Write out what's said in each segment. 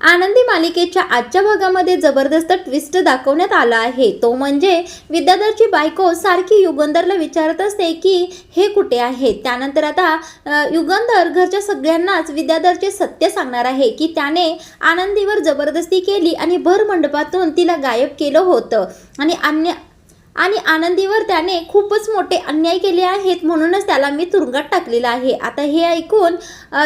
आनंदी मालिकेच्या आजच्या भागामध्ये जबरदस्त ट्विस्ट दाखवण्यात आला आहे। तो म्हणजे विद्याधरची बायको सारखी युगंधरला विचारत असते की हे कुठे आहे। त्यानंतर आता युगंधर घरच्या सगळ्यांनाच विद्याधरचे सत्य सांगणार आहे की त्याने आनंदीवर जबरदस्ती केली आणि भर मंडपातून तिला गायब केलं होतं आणि आनंदीवर त्याने खूपच मोठे अन्याय केले आहेत, म्हणूनच त्याला मी तुरुंगात टाकलेला आहे। आता हे ऐकून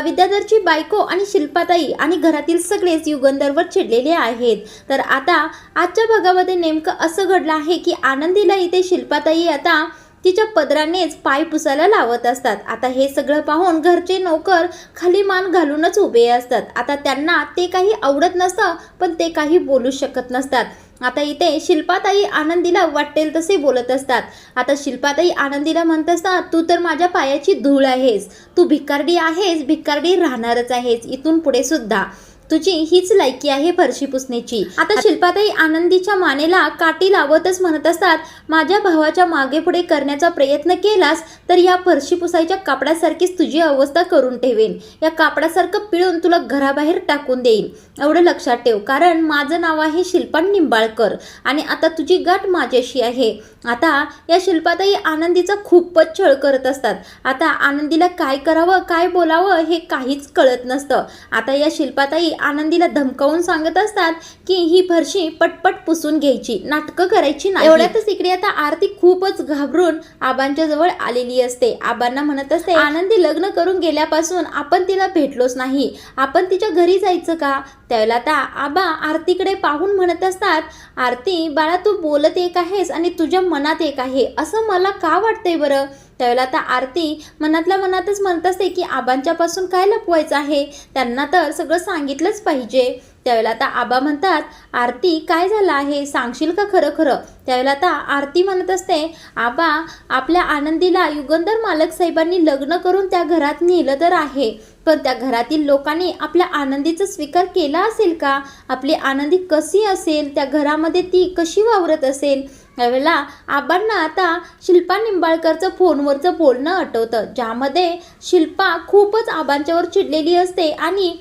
विद्याधरची बायको आणि शिल्पाताई आणि घरातील सगळेच युगंधरवर चिडलेले आहेत। तर आता आजच्या भागामध्ये नेमकं असं घडलं आहे की आनंदीला इथे शिल्पाताई आता तिच्या पदरानेच पाय पुसायला लावत असतात। आता हे सगळं पाहून घरचे नौकर खाली मान घालूनच उभे असतात। आता त्यांना ते काही आवडत नसतं, पण ते काही बोलू शकत नसतात। आता इथे शिल्पाताई आनंदीला वाटेल तसे बोलत असतात। आता शिल्पाताई आनंदीला म्हणत असतात, तू तर माझ्या पायाची धूळ आहेस, तू भिकारडी आहेस, भिकारडी राहणारच आहेस, इथून पुढे सुद्धा तुझी हीच लायकी आहे फरशी पुसण्याची। आता शिल्पाताई आनंदीच्या मानेला काठी लावतच म्हणत असतात, माझ्या भावाच्या मागे पुढे करण्याचा प्रयत्न केलास तर या फरशी पुसायच्या कापडासारखीच तुझी अवस्था करून ठेवेन, या कापडासारखं पिळून तुला घराबाहेर टाकून देईन, एवढं लक्षात ठेव, कारण माझं नाव आहे शिल्पा निंबाळकर आणि आता तुझी गाठ माझ्याशी आहे। आता या शिल्पाताई आनंदीचा खूपच छळ करत असतात। आता आनंदीला काय करावं काय बोलावं हे काहीच कळत नसतं। आता या शिल्पाताई आनंदीला धमकावून सांगत असतात की ही फरशी पटपट पुसून घ्यायची, नाटकं करायची नाही। एवढ्यातच इकडे आता आरती खूपच घाबरून आबांच्या जवळ आलेली असते। आबांना म्हणत असते, आनंदी लग्न करून गेल्यापासून आपण तिला भेटलोच नाही, आपण तिच्या घरी जायचं का? त्यावेळेला आता आबा आरतीकडे पाहून म्हणत असतात, आरती बाळा तू बोलत एक आहेस आणि तुझ्या मनात एक आहे, असं मला का वाटतंय बरं? त्यावेळेला आता आरती मनातल्या मनातच म्हणत असते की आबांच्यापासून काय लपवायचं आहे, त्यांना तर सगळं सांगितलंच पाहिजे। त्यावेळेला आता आबा म्हणतात, आरती काय झालं आहे सांगशील का खरं खरं? त्यावेळेला आता आरती म्हणत असते, आबा आपल्या आनंदीला युगंधर मालक साहेबांनी लग्न करून त्या घरात नेलं तर आहे, पण त्या घरातील लोकांनी आपल्या आनंदीचा स्वीकार केला असेल का? आपली आनंदी कशी असेल, त्या घरामध्ये ती कशी वावरत असेल? त्यावेळेला आबांना आता शिल्पा निंबाळकरचं फोनवरचं बोलणं आठवतं, ज्यामध्ये शिल्पा खूपच आबांच्यावर चिडलेली असते आणि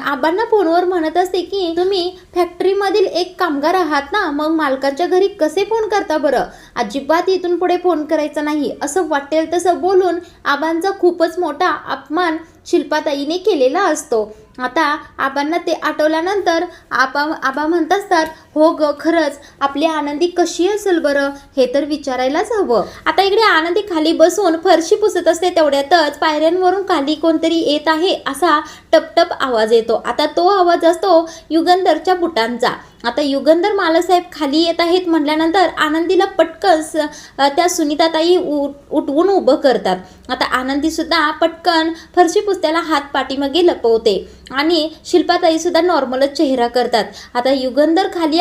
आबांना फोनवर म्हणत असते की तुम्ही फॅक्टरीमधील एक कामगार आहात ना, मग मालकाच्या घरी कसे फोन करता बरं? अजिबात इथून पुढे फोन करायचा नाही, असं वाटेल तसं बोलून आबांचा खूपच मोठा अपमान शिल्पाताईने केलेला असतो। आता आबांना ते आठवल्यानंतर आबा म्हणत असतात, हो ग खरंच आपली आनंदी कशी असेल बरं, हे तर विचारायलाच हवं। आता इकडे आनंदी खाली बसून फरशी पुसत असते, तेवढ्यातच पायऱ्यांवरून खाली कोणतरी येत आहे असा टपटप आवाज येतो। आता तो आवाज असतो युगंधरच्या बुटांचा। आता युगंधर मालकसाहेब खाली येत आहेत म्हटल्यानंतर आनंदीला पटकन त्या सुनीताताई उठवून उभं करतात। आता आनंदी सुद्धा पटकन फरशी पुसत्याला हात पाठीमागे लपवते आणि शिल्पाताई सुद्धा नॉर्मलच चेहरा करतात। आता युगंधर खाली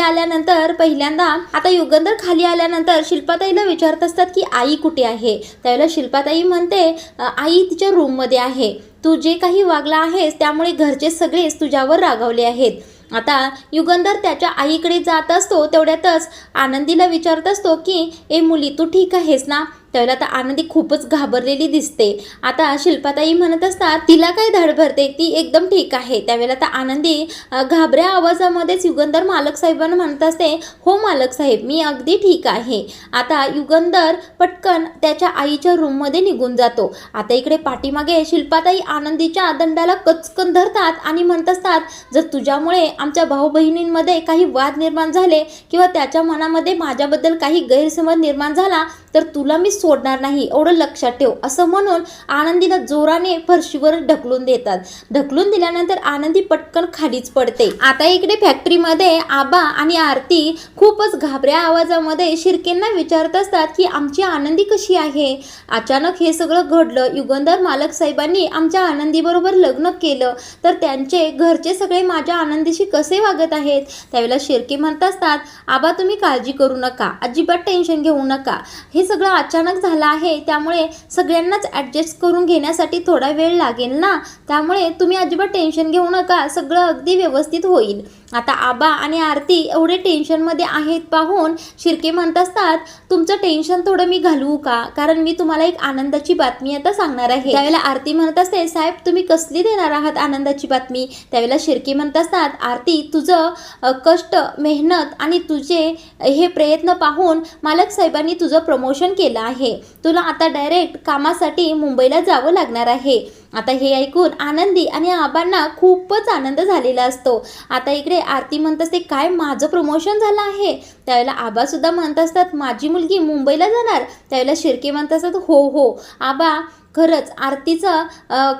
आल्यानंतर शिल्पाताईला विचारत असतात की आई कुठे आहे? त्यावेळेला शिल्पाताई म्हणते, आई तिच्या रूममध्ये आहे, तू जे काही वागला आहेस त्यामुळे घरचे सगळेच तुझ्यावर रागावले आहेत। आता युगंधर त्याच्या आईकडे जात असतो, तेवढ्यातच आनंदीला विचारत असतो की ए मुली तू ठीक आहेस ना? त्यावेळेला आता आनंदी खूपच घाबरलेली दिसते। आता शिल्पाताई म्हणत असतात, तिला काय धड भरते, ती एकदम ठीक आहे। त्यावेळेला आता आनंदी घाबऱ्या आवाजामध्येच युगंधर मालक साहेबांना म्हणत असते, हो मालक साहेब मी अगदी ठीक आहे। आता युगंधर पटकन त्याच्या आईच्या रूममध्ये निघून जातो। आता इकडे पाठीमागे शिल्पाताई आनंदीच्या दंडाला कचकन धरतात आणि म्हणत असतात, जर तुझ्यामुळे आमच्या भाऊ बहिणींमध्ये काही वाद निर्माण झाले किंवा त्याच्या मनामध्ये माझ्याबद्दल काही गैरसमज निर्माण झाला तर तुला मी सोडणार नाही, एवढं लक्षात ठेव, असं म्हणून आनंदीला जोराने फरशीवर ढकलून देतात। ढकलून दिल्यानंतर आनंदी पटकन खालीच पडते। आता इकडे फॅक्टरीमध्ये आबा आणि आरती खूपच घाबऱ्या आवाजामध्ये शिर्केंना विचारत असतात की आमची आनंदी कशी आहे? अचानक हे सगळं घडलं, युगंधर मालक साहेबांनी आमच्या आनंदीबरोबर लग्न केलं तर त्यांचे घरचे सगळे माझ्या आनंदीशी कसे वागत आहेत? त्यावेळेला शिर्के म्हणत असतात, आबा तुम्ही काळजी करू नका, अजिबात टेन्शन घेऊ नका, हे सगळं अचानक अचानक झाला आहे, त्यामुळे सगळ्यांनाच ॲडजस्ट करून घेण्यासाठी थोडा वेळ लागेल ना, त्यामुळे तुम्ही अजिबात टेन्शन घेऊ नका, सगळं अगदी व्यवस्थित होईल. आता आबा आणि आरती एवढे टेन्शनमध्ये आहेत पाहून शिर्के म्हणत असतात, तुमचं टेन्शन थोडं मी घालवू का, कारण मी तुम्हाला एक आनंदाची बातमी आता सांगणार आहे. त्यावेळेला आरती म्हणत असते, साहेब तुम्ही कसली देणार आहात आनंदाची बातमी. त्यावेळेला शिर्के म्हणत असतात, आरती तुझं कष्ट, मेहनत आणि तुझे हे प्रयत्न पाहून मालक साहेबांनी तुझं प्रमोशन केलं आहे. तुला आता डायरेक्ट कामासाठी मुंबईला जावं लागणार आहे. आता हे ऐकून आनंदी आणि आबांना खूपच आनंद झालेला असतो. आता इकडे आरती म्हणत असते, काय माझं प्रमोशन झालं आहे. त्यावेळेला आबासुद्धा म्हणत असतात, माझी मुंबईला जाणार. त्यावेळेला शिर्के म्हणत असतात, हो आबा, खरंच आरतीचं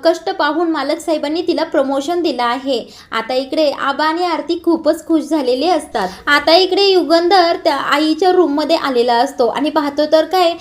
कष्ट पाहून मालक साहेबांनी तिला प्रमोशन दिलं आहे. आता इकडे आबा आणि आरती खूपच खुश झालेले असतात. आता इकडे युगंधर त्या आईच्या रूममध्ये आलेला असतो आणि पाहतो तर काय,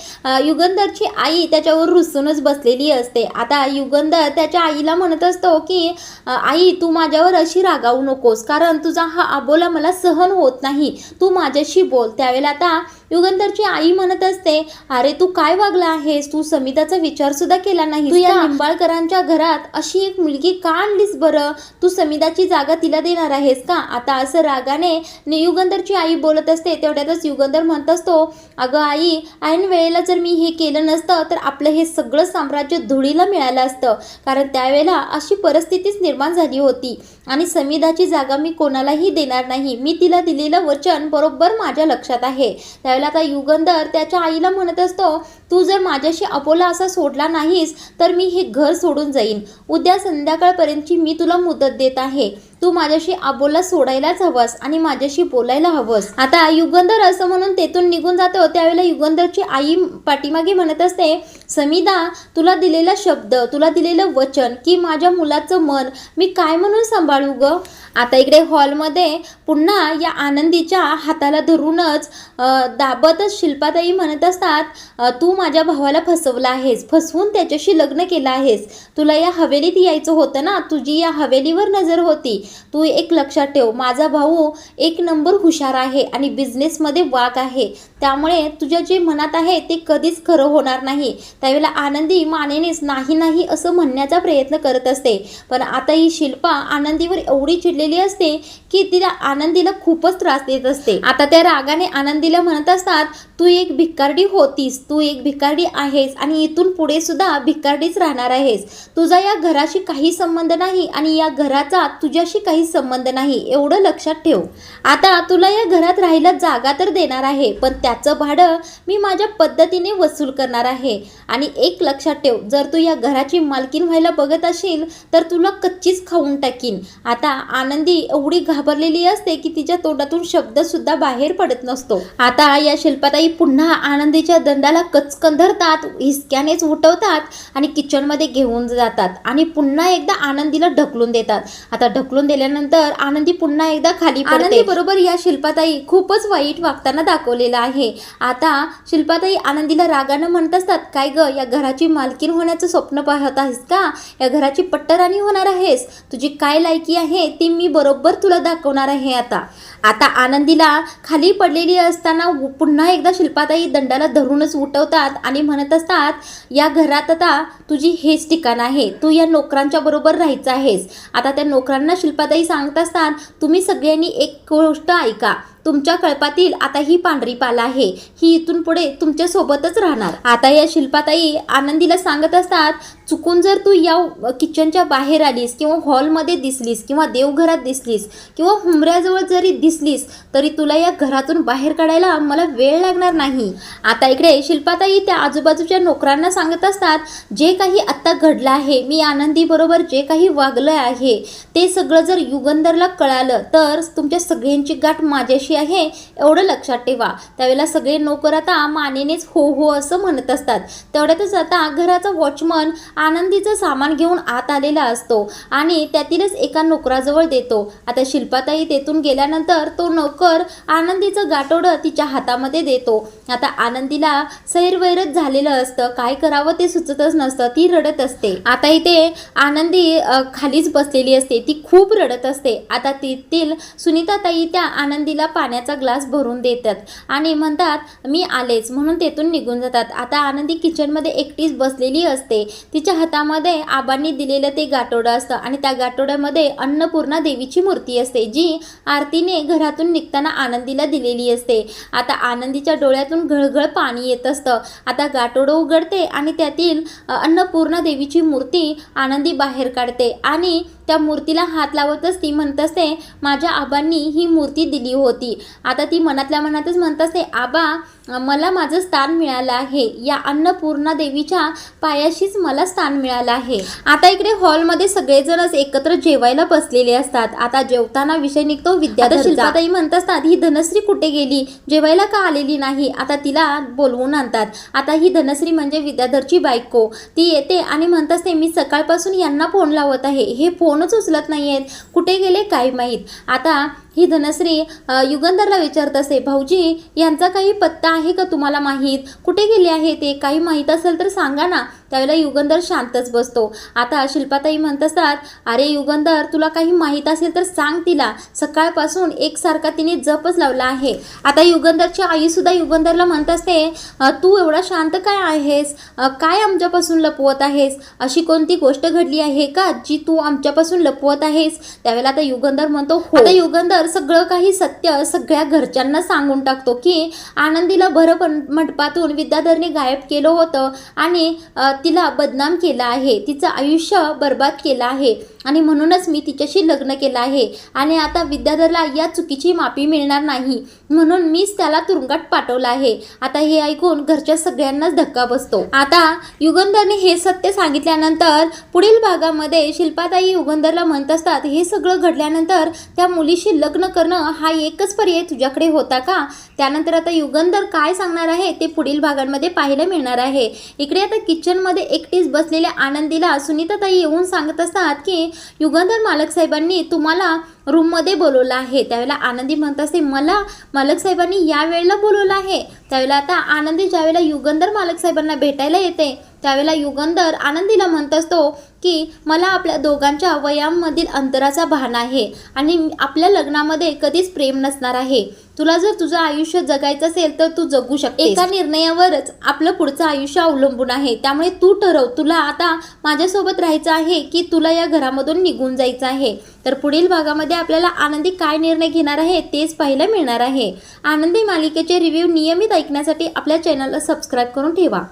युगंधरची आई त्याच्यावर रुसूनच बसलेली असते. आता युगंधर त्याच्या आईला म्हणत असतो की आई तू माझ्यावर अशी रागावू नकोस, कारण तुझा हा अबोला मला सहन होत नाही, तू माझ्याशी बोल. त्यावेळेला आता युगंधरची आई म्हणत असते, अरे तू काय वागला आहेस, तू समिताचा विचार सुद्धा केला नाही. तू या निंबाळकरांच्या घरात अशी एक मुलगी का आणलीस बरं, तू समिताची जागा तिला देणार आहेस का. आता असं रागाने युगंधरची आई बोलत असते. तेवढ्यातच युगंधर म्हणत असतो, अगं आई, ऐन वेळेला जर मी हे केलं नसतं तर आपलं हे सगळं साम्राज्य धुळीला मिळालं असतं, कारण त्यावेळेला अशी परिस्थितीच निर्माण झाली होती आणि समिताची जागा मी कोणालाही देणार नाही. मी तिला दिलेलं वचन बरोबर माझ्या लक्षात आहे. त्यावेळेला आता युगंधर त्याच्या आईला म्हणत असतो, तू जर माझ्याशी अबोला असा सोडला नाहीस तर मी हे घर सोडून जाईन. उद्या संध्याकाळपर्यंतची मी तुला मुदत देत आहे. तू माझ्याशी अबोला सोडायलाच हवंस आणि माझ्याशी बोलायला हवंस. आता युगंधर असं म्हणून तेथून निघून जातो. त्यावेळेला युगंधरची आई पाठीमागे म्हणत असते, समिधा, तुला दिलेला शब्द, तुला दिलेलं वचन की माझ्या मुलाचं मन मी काय म्हणून सांभाळू ग. आता इकडे हॉलमध्ये पुन्हा या आनंदीच्या हाताला धरूनच दाबतच शिल्पाताई म्हणत असतात, तू माझ्या भावाला फसवलं आहेस, फसवून त्याच्याशी लग्न केलं आहेस. तुला या हवेलीत यायचं होतं ना, तुझी या हवेलीवर नजर होती. तू एक लक्षात ठेव, माझा भाऊ एक नंबर हुशार आहे आणि बिझनेसमध्ये वाक आहे, त्यामुळे तुझ्या जे मनात आहे ते कधीच खरं होणार नाही. त्यावेळेला आनंदी मानेनेच नाही असं म्हणण्याचा प्रयत्न करत असते. पण आता ही शिल्पा आनंदीवर एवढी चिडलेली असते की तिला आनंदीला खूपच त्रास देत असते. आता त्या रागाने आनंदीला म्हणत असतात, तू एक भिकारडी होतीस, तू एक भिकारडी आहेस आणि इथून पुढे सुद्धा भिकारडीच राहणार आहेस. तुझा या घराशी काही संबंध नाही आणि या घराचा तुझ्याशी काही संबंध नाही, एवढं लक्षात ठेव. आता तुला या घरात राहायला जागा तर देणार आहे, पण त्याचं भाडं मी माझ्या पद्धतीने वसूल करणार आहे. आणि एक लक्षात ठेव, जर तू या घराची मालकीण व्हायला बघत असशील तर तुला कच्चीच खाऊन टाकीन. आता आनंदी एवढी घाबरलेली असते की तिच्या तोंडातून शब्द सुद्धा बाहेर पडत नसतो. आता या शिल्पाताई पुन्हा आनंदीच्या दंडाला कचकन धरतात, हिसक्यानेच उठवतात आणि किचनमध्ये घेऊन जातात आणि पुन्हा एकदा आनंदीला ढकलून देतात. आता ढकलून दिल्यानंतर आनंदी पुन्हा एकदा खाली पडते. आनंदी बरोबर या शिल्पाताई खूपच वाईट वागताना दाखवलेला आहे. आता शिल्पाताई आनंदीला रागानं म्हणत असतात, काय ग, या घराची मालकीण होण्याचं स्वप्न पाहत आहेस का, या घराची पट्टराणी होणार आहेस, तुझी काय लायकी आहे ती मी बरोबर तुला दाखवणार आहे. आता आनंदीला खाली पडलेली असताना पुन्हा एकदा शिल्पाताई दंडाला धरूनच उठवतात आणि म्हणत असतात, या घरात आता तुझी हेच ठिकाण आहे, तू या नोकरांच्या बरोबर राहायचं आहेस. आता त्या नोकरांना शिल्पाताई सांगत असतात, तुम्ही सगळ्यांनी एक गोष्ट ऐका, तुमच्या कळपातील आता ही पांढरी पाल आहे, ही इथून पुढे तुमच्या सोबतच राहणार. आता या शिल्पाताई आनंदीला सांगत असतात, चुकून जर तू या किचनच्या बाहेर आलीस किंवा हॉलमध्ये दिसलीस किंवा देवघरात दिसलीस किंवा हुंबऱ्याजवळ जरी दिसलीस तरी तुला या घरातून बाहेर काढायला मला वेळ लागणार नाही. आता इकडे शिल्पाताई त्या आजूबाजूच्या नोकरांना सांगत असतात, जे काही आत्ता घडलं आहे, मी आनंदी बरोबर जे काही वागलं आहे ते सगळं जर युगंधरला कळालं तर तुमच्या सगळ्यांची गाठ माझ्याशी आहे, एवढं लक्षात ठेवा. त्यावेळेला सगळे नोकर आता मानेनेच हो असं म्हणत असतात. तेवढ्यातच आता घराचा वॉचमन आनंदीचं सामान घेऊन आत आलेला असतो आणि त्यातीलच एका नोकराजवळ देतो. आता शिल्पाताई तेथून गेल्यानंतर तो नोकर आनंदीचं गाठोडं तिच्या हातामध्ये देतो. आता आनंदीला सैरवैरच झालेलं असतं, काय करावं ते सुचतच नसतं, ती रडत असते. आता इथे आनंदी खालीच बसलेली असते, ती खूप रडत असते. आता तेथील सुनीताताई त्या आनंदीला पाण्याचा ग्लास भरून देतात आणि म्हणतात मी आलेच म्हणून तेथून निघून जातात. आता आनंदी किचनमध्ये एकटीच बसलेली असते. तिच्या हातामध्ये आबांनी दिलेलं ते गाठोडं असतं आणि त्या गाठोड्यामध्ये अन्नपूर्णा देवीची मूर्ती असते, जी आरतीने घरातून निघताना आनंदीला दिलेली असते. आता आनंदीच्या डोळ्यातून घळघळ पाणी येत असतं. आता गाठोडं उघडते आणि त्यातील अन्नपूर्णा देवीची मूर्ती आनंदी बाहेर काढते आणि त्या मूर्तीला हात लावतच ती म्हणत असते माझ्या आबांनी ही मूर्ती दिली होती. आता ती मनातल्या मनातच म्हणत असते आबा मला माझं स्थान मिळालं आहे, या अन्नपूर्णा देवीच्या पायाशीच मला स्थान मिळालं आहे. आता इकडे हॉलमध्ये सगळेजणच एकत्र जेवायला बसलेले असतात. आता जेवताना विषय निघतो विद्याधर. शिल्पाताई म्हणत असतात ही धनश्री कुठे गेली, जेवायला का आलेली नाही. आता तिला बोलवून आणतात. आता ही धनश्री म्हणजे विद्याधरची बायको, ती येते आणि म्हणत असते मी सकाळपासून यांना फोन लावत आहे, हे फोनच उचलत नाही आहेत, कुठे गेले काय माहीत. आता ही धनश्री युगंधरला विचारत असते भाऊजी यांचा काही पत्ता आहे का तुम्हाला माहीत, कुठे गेले आहे ते, काही माहीत असेल तर सांगा ना. त्यावेळेला युगंधर शांतच बसतो. आता शिल्पाताई म्हणत असतात अरे युगंधर तुला काही माहीत असेल तर सांग तिला, सकाळपासून एकसारखा तिने जपच लावला आहे. आता युगंधरची आईसुद्धा युगंधरला म्हणत असते तू एवढा शांत काय आहेस, काय आमच्यापासून लपवत आहेस, अशी कोणती गोष्ट घडली आहे का जी तू आमच्यापासून लपवत आहेस. त्यावेळेला आता युगंधर म्हणतो हो. आता युगंधर सगळं काही सत्य सगळ्या घरच्यांना सांगून टाकतो की आनंदीला भर मंडपातून विद्याधरने गायब केलं होतं आणि तिला बदनाम केला आहे, तिचं आयुष्य बर्बाद केलं आहे आणि म्हणूनच मी तिच्याशी लग्न केलं आहे आणि आता विद्याधरला या चुकीची माफी मिळणार नाही म्हणून मीच त्याला तुरुंगात पाठवलं आहे. आता हे ऐकून घरच्या सगळ्यांनाच धक्का बसतो. आता युगंधरने हे सत्य सांगितल्यानंतर पुढील भागामध्ये शिल्पाताई युगंधरला म्हणत असतात हे सगळं घडल्यानंतर त्या मुलीशी लग्न करणं हा एकच पर्याय तुझ्याकडे होता का. त्यानंतर आता युगंधर काय सांगणार आहे ते पुढील भागांमध्ये पाहायला मिळणार आहे. इकडे आता किचनमध्ये एकटीच बसलेल्या आनंदीला सुनीताताई येऊन सांगत असतात की युगंधर मालक साहेबांनी तुम्हाला रूममध्ये बोलवलं आहे. त्यावेळेला आनंदी म्हणत असते मला मालक साहेबांनी या वेळेला बोलवलं आहे. त्यावेळेला आता आनंदी ज्यावेळेला युगंधर मालक साहेबांना भेटायला येते त्यावेळेला युगंधर आनंदीला म्हणत असतो की मला आपल्या दोघांच्या वयांमधील अंतराचा भान आहे आणि आपल्या लग्नामध्ये कधीच प्रेम नसणार आहे. तुला जर तुझं आयुष्य जगायचं असेल तर तू जगू शकते, एका निर्णयावरच आपलं पुढचं आयुष्य अवलंबून आहे. त्यामुळे तू ठरव तुला आता माझ्यासोबत राहायचं आहे की तुला या घरामधून निघून जायचं आहे. तर पुढील भागामध्ये आपल्याला आनंदी काय निर्णय घेणार आहे तेच पाहायला मिळणार आहे. आनंदी मालिकेचे रिव्ह्यू नियमित ऐकण्यासाठी आपल्या चॅनलला सबस्क्राईब करून ठेवा.